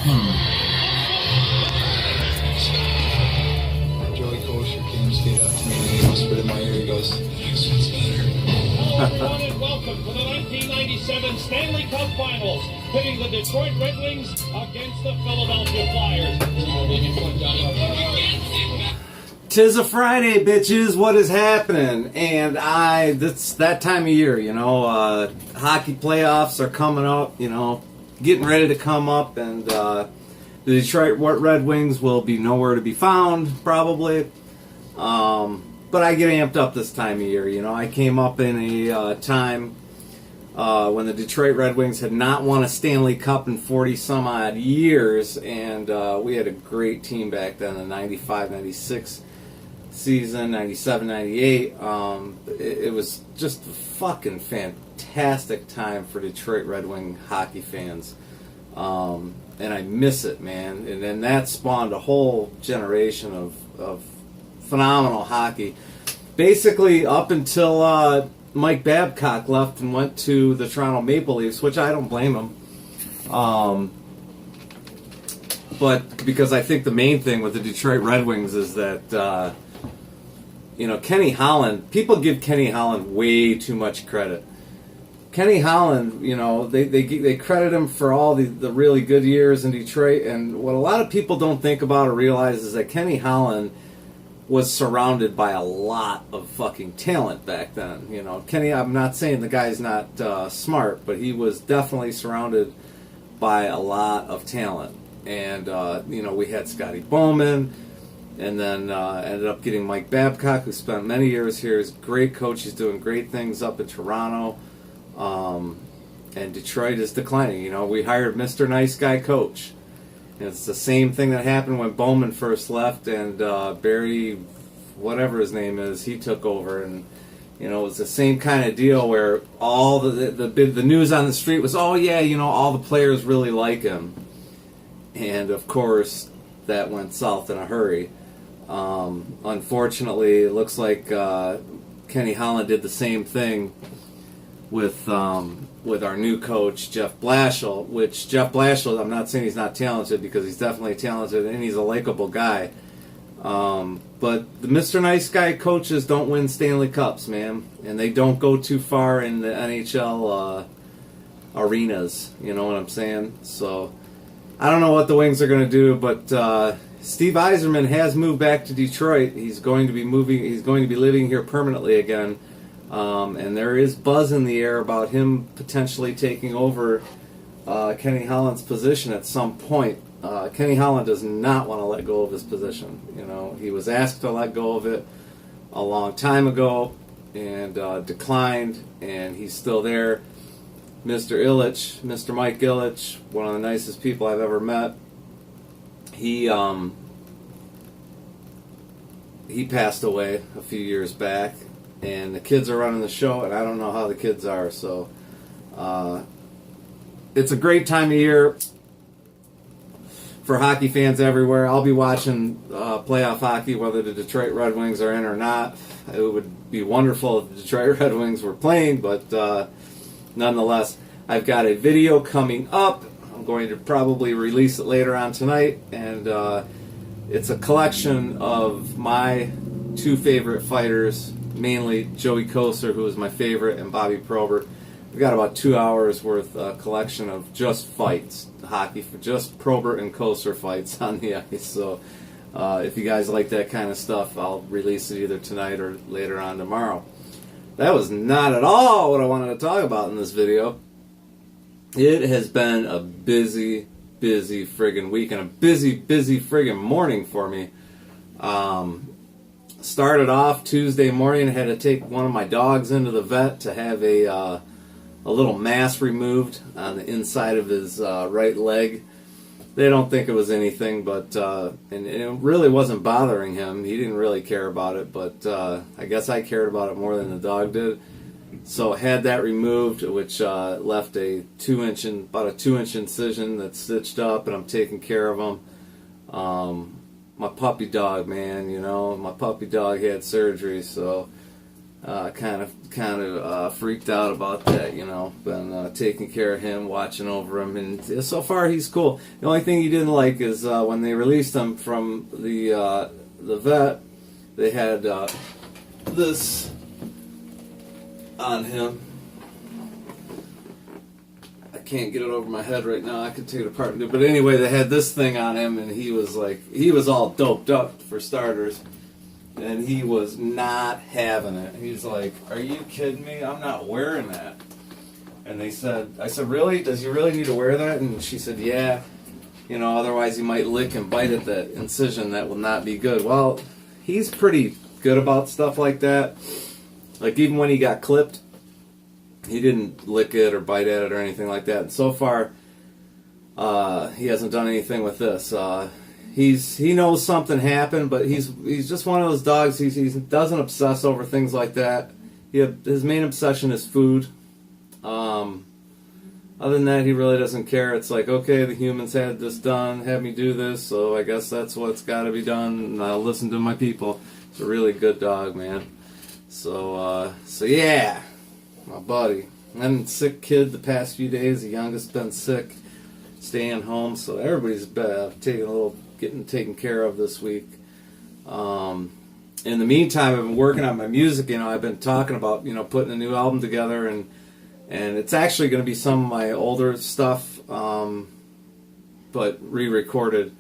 Joey Kosher came straight up to me and he whispered in my ear, he goes, "Next one's better." Hello, and welcome to the 1997 Stanley Cup Finals, pitting the Detroit Red Wings against the Philadelphia Flyers. Tis a Friday, bitches. What is happening? And it's that time of year, hockey playoffs are coming up, getting ready to come up, and the Detroit Red Wings will be nowhere to be found, probably. But I get amped up this time of year, I came up in a time when the Detroit Red Wings had not won a Stanley Cup in 40 some odd years, and we had a great team back then, the 95-96 season, 97-98. It was just a fucking fantastic time for Detroit Red Wing hockey fans. And I miss it, man. And then that spawned a whole generation of phenomenal hockey. Basically up until Mike Babcock left and went to the Toronto Maple Leafs, which I don't blame him. But because I think the main thing with the Detroit Red Wings is that Kenny Holland, people give Kenny Holland way too much credit. Kenny Holland, they credit him for all the really good years in Detroit, and what a lot of people don't think about or realize is that Kenny Holland was surrounded by a lot of fucking talent back then. Kenny, I'm not saying the guy's not smart, but he was definitely surrounded by a lot of talent. And, we had Scotty Bowman, and then ended up getting Mike Babcock, who spent many years here. He's a great coach. He's doing great things up in Toronto. And Detroit is declining. We hired Mr. Nice Guy coach. And it's the same thing that happened when Bowman first left and Barry, whatever his name is, he took over. And, it was the same kind of deal where all the news on the street was, oh, yeah, all the players really like him. And, of course, that went south in a hurry. Unfortunately, it looks like Kenny Holland did the same thing with our new coach, Jeff Blashill, which Jeff Blashill, I'm not saying he's not talented, because he's definitely talented and he's a likable guy. But the Mr. Nice Guy coaches don't win Stanley Cups, man. And they don't go too far in the NHL arenas, you know what I'm saying? So I don't know what the Wings are going to do, but Steve Yzerman has moved back to Detroit. He's going to be living here permanently again. And there is buzz in the air about him potentially taking over Kenny Holland's position at some point. Kenny Holland does not want to let go of his position. He was asked to let go of it a long time ago and declined, and he's still there. Mr. Mike Ilitch, one of the nicest people I've ever met, he passed away a few years back. And the kids are running the show, and I don't know how the kids are. So it's a great time of year for hockey fans everywhere. I'll be watching playoff hockey, whether the Detroit Red Wings are in or not. It would be wonderful if the Detroit Red Wings were playing, but nonetheless, I've got a video coming up. I'm going to probably release it later on tonight, and it's a collection of my two favorite fighters, mainly Joey Kosar, who is my favorite, and Bobby Probert. We've got about 2 hours worth collection of just fights, hockey, for just Probert and Kosar fights on the ice. So if you guys like that kind of stuff, I'll release it either tonight or later on tomorrow. That was not at all what I wanted to talk about in this video. It has been a busy friggin' week and a busy friggin' morning for me. Started off Tuesday morning. I had to take one of my dogs into the vet to have a little mass removed on the inside of his right leg. They don't think it was anything, but and it really wasn't bothering him. He didn't really care about it, but I guess I cared about it more than the dog did. So I had that removed, which left about a 2-inch incision that's stitched up, and I'm taking care of him. My puppy dog, man, my puppy dog had surgery, so kind of freaked out about that, you know. Been taking care of him, watching over him, and so far he's cool. The only thing he didn't like is when they released him from the vet, they had this on him. I can't get it over my head right now. I could take it apart and do it. But anyway, they had this thing on him, and he was all doped up for starters. And he was not having it. He's like, "Are you kidding me? I'm not wearing that." And I said, "Really? Does he really need to wear that?" And she said, "Yeah. You know, otherwise he might lick and bite at that incision. That will not be good." Well, he's pretty good about stuff like that. Like, even when he got clipped, he didn't lick it or bite at it or anything like that. And so far, he hasn't done anything with this. He knows something happened, but he's just one of those dogs. He doesn't obsess over things like that. His main obsession is food. Other than that, he really doesn't care. It's like, okay, the humans had this done, had me do this, so I guess that's what's got to be done, and I'll listen to my people. It's a really good dog, man. So yeah, my buddy. And sick kid the past few days. The youngest been sick, staying home, so everybody's getting taken care of this week. In the meantime, I've been working on my music. You know, I've been talking about, you know, putting a new album together, and it's actually going to be some of my older stuff, but re-recorded.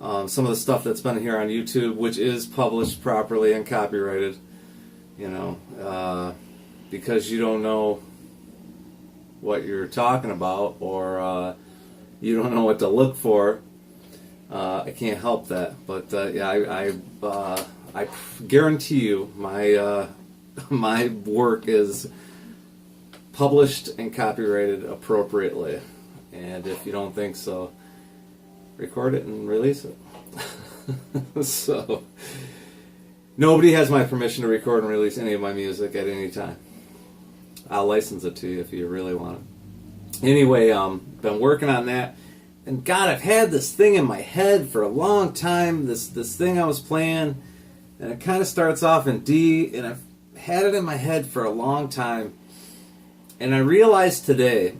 Some of the stuff that's been here on YouTube, which is published properly and copyrighted. You know, because you don't know what you're talking about, or you don't know what to look for. I can't help that, but yeah, I guarantee you my work is published and copyrighted appropriately. And if you don't think so, record it and release it. So nobody has my permission to record and release any of my music at any time. I'll license it to you if you really want it. Anyway, been working on that. And God, I've had this thing in my head for a long time, this thing I was playing, and it kind of starts off in D, and I've had it in my head for a long time. And I realized today,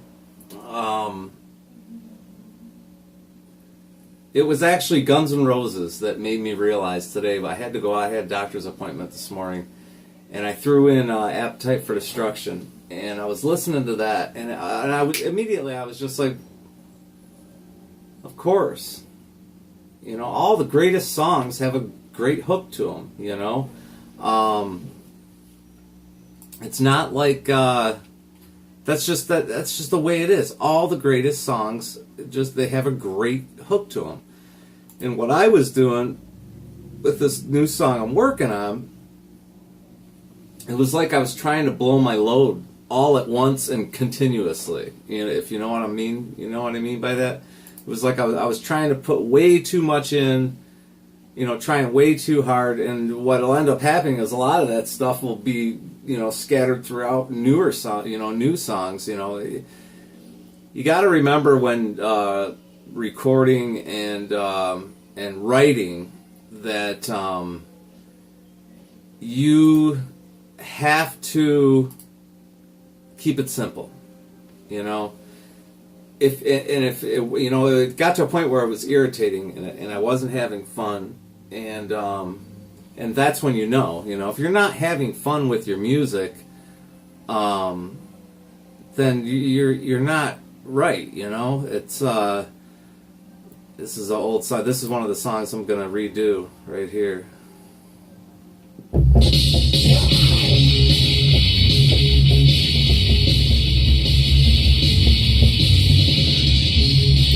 it was actually Guns N' Roses that made me realize today. But I had to go out. I had a doctor's appointment this morning, and I threw in Appetite for Destruction, and I was listening to that, and I was just like, of course, you know, all the greatest songs have a great hook to them. You know, it's not like that's just the way it is. All the greatest songs they have a great hook to them. And what I was doing with this new song I'm working on, it was like I was trying to blow my load all at once and continuously. You know, if you know what I mean. You know what I mean by that? It was like I was trying to put way too much in, you know, trying way too hard, and what'll end up happening is a lot of that stuff will be, you know, scattered throughout new songs. You know, you got to remember when recording and writing that you have to keep it simple. You know. If you know, it got to a point where it was irritating and I wasn't having fun, and that's when you know, if you're not having fun with your music, then you're not right. You know, it's this is an old song. This is one of the songs I'm gonna redo right here.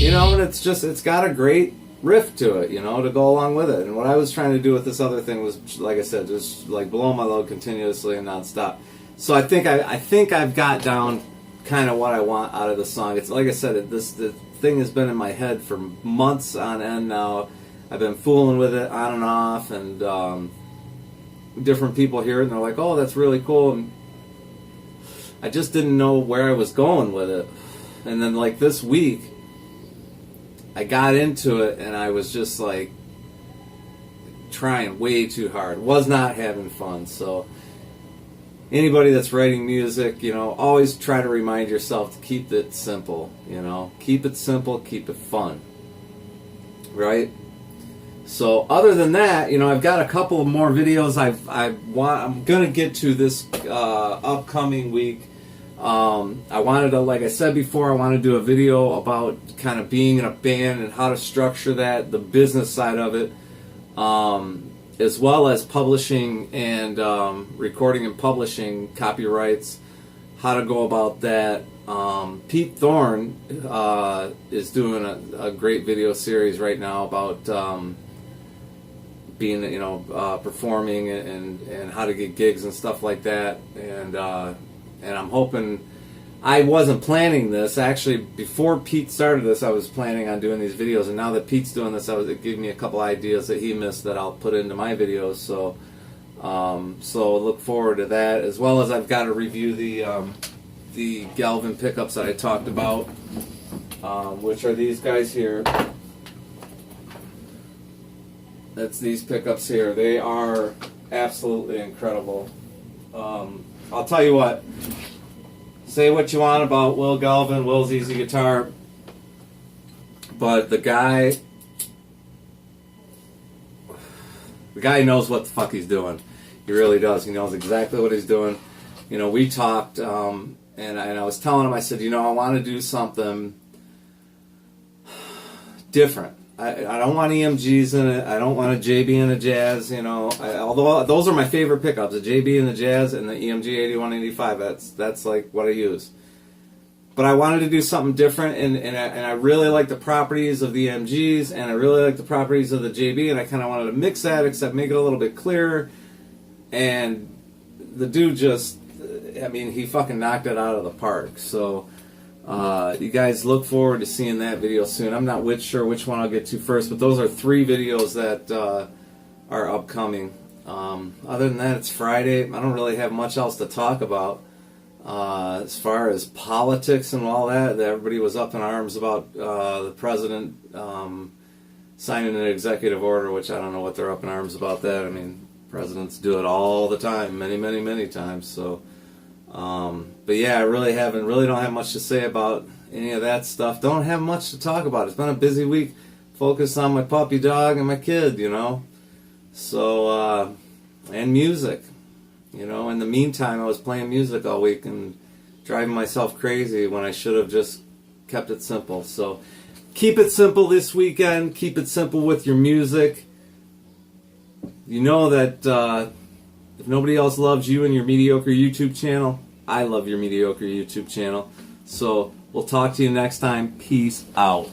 You know, and it's got a great riff to it, you know, to go along with it. And what I was trying to do with this other thing was, like I said, just like blow my load continuously and nonstop. So I think I've got down kind of what I want out of the song. It's like I said, the thing has been in my head for months on end now. I've been fooling with it on and off, and different people hear it and they're like, "Oh, that's really cool." And I just didn't know where I was going with it. And then like this week, I got into it and I was just like trying way too hard. Was not having fun. So anybody that's writing music, you know, always try to remind yourself to keep it simple, you know. Keep it simple, keep it fun. Right? So other than that, you know, I've got a couple of more videos I'm going to get to this upcoming week. I wanted to, like I said before, I want to do a video about kind of being in a band and how to structure that, the business side of it, as well as publishing and recording and publishing copyrights, how to go about that. Pete Thorne is doing a great video series right now about being, you know, performing and how to get gigs and stuff like that. And I'm hoping, I wasn't planning this. Actually, before Pete started this, I was planning on doing these videos. And now that Pete's doing this, it gave me a couple ideas that he missed that I'll put into my videos. So look forward to that. As well as I've got to review the Gelvin pickups that I talked about, which are these guys here. That's these pickups here. They are absolutely incredible. I'll tell you what. Say what you want about Will Gelvin, Will's Easy Guitar, but the guy knows what the fuck he's doing. He really does. He knows exactly what he's doing. You know, we talked, and I was telling him, I said, you know, I want to do something different. I don't want EMGs in it. I don't want a JB and a Jazz, you know. Although those are my favorite pickups, the JB and the Jazz and the EMG 8185. That's like what I use. But I wanted to do something different, and I really like the properties of the EMGs, and I really like the properties of the JB, and I kind of wanted to mix that, except make it a little bit clearer. And the dude just, I mean, he fucking knocked it out of the park. So you guys look forward to seeing that video soon. I'm not sure which one I'll get to first, but those are 3 videos that are upcoming. Other than that, it's Friday. I don't really have much else to talk about. As far as politics and all that, everybody was up in arms about the president signing an executive order, which I don't know what they're up in arms about that. I mean, presidents do it all the time, many times. So, but yeah, I really don't have much to say about any of that stuff. Don't have much to talk about. It's been a busy week. Focused on my puppy dog and my kid, you know. So, and music. You know, in the meantime, I was playing music all week and driving myself crazy when I should have just kept it simple. So, keep it simple this weekend. Keep it simple with your music. You know that if nobody else loves you and your mediocre YouTube channel, I love your mediocre YouTube channel. So, we'll talk to you next time. Peace out.